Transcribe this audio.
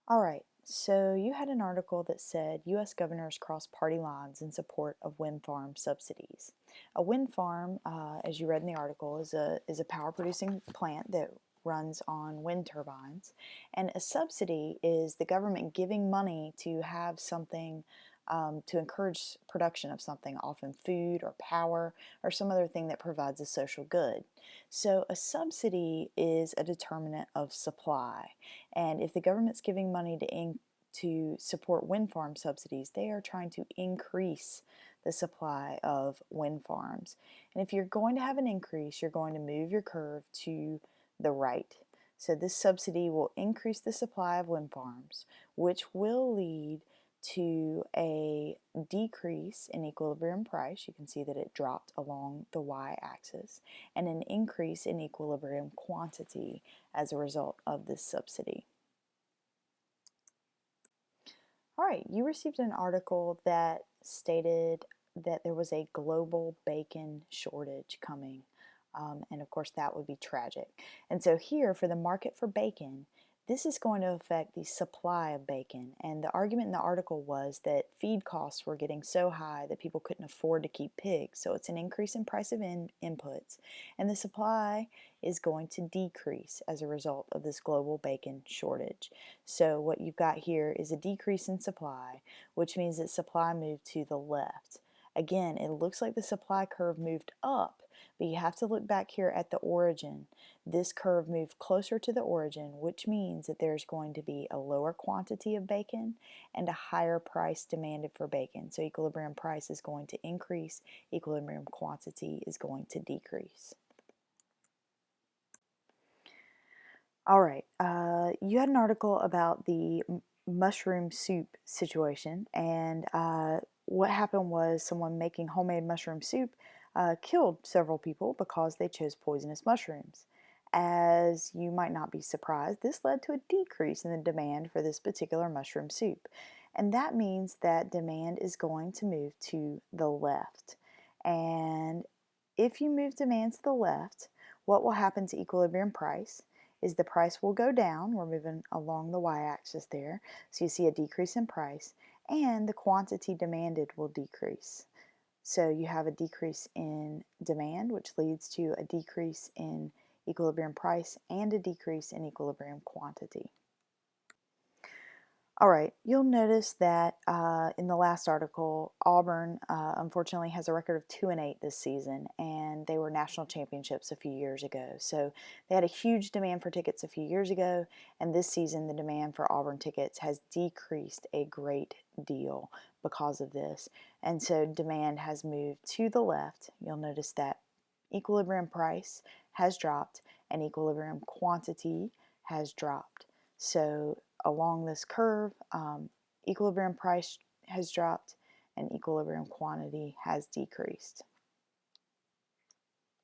All right, so you had an article that said U.S. governors cross party lines in support of wind farm subsidies. A wind farm, as you read in the article, is a power producing plant that runs on wind turbines, and a subsidy is the government giving money to have something to encourage production of something, often food or power or some other thing that provides a social good. So a subsidy is a determinant of supply. And if the government's giving money to support wind farm subsidies, they are trying to increase the supply of wind farms. And if you're going to have an increase, you're going to move your curve to the right. So this subsidy will increase the supply of wind farms, which will lead to a decrease in equilibrium price. You can see that it dropped along the y-axis, and an increase in equilibrium quantity as a result of this subsidy. All right, you received an article that stated that there was a global bacon shortage coming. And of course, that would be tragic. And so, here for the market for bacon, this is going to affect the supply of bacon. And the argument in the article was that feed costs were getting so high that people couldn't afford to keep pigs. So, it's an increase in price of inputs, and the supply is going to decrease as a result of this global bacon shortage. So what you've got here is a decrease in supply, which means that supply moved to the left. Again, it looks like the supply curve moved up, but you have to look back here at the origin. This curve moved closer to the origin, which means that there's going to be a lower quantity of bacon and a higher price demanded for bacon. So equilibrium price is going to increase, equilibrium quantity is going to decrease. All right, you had an article about the mushroom soup situation, and what happened was someone making homemade mushroom soup killed several people because they chose poisonous mushrooms. As you might not be surprised, this led to a decrease in the demand for this particular mushroom soup. And that means that demand is going to move to the left. And if you move demand to the left, what will happen to equilibrium price is the price will go down. We're moving along the y-axis there. So you see a decrease in price, and the quantity demanded will decrease. So you have a decrease in demand, which leads to a decrease in equilibrium price and a decrease in equilibrium quantity. All right, you'll notice that in the last article, Auburn unfortunately has a record of 2-8 this season, and they were national championships a few years ago. So they had a huge demand for tickets a few years ago, and this season the demand for Auburn tickets has decreased a great deal because of this. And so demand has moved to the left. You'll notice that equilibrium price has dropped and equilibrium quantity has dropped. So along this curve, equilibrium price has dropped and equilibrium quantity has decreased.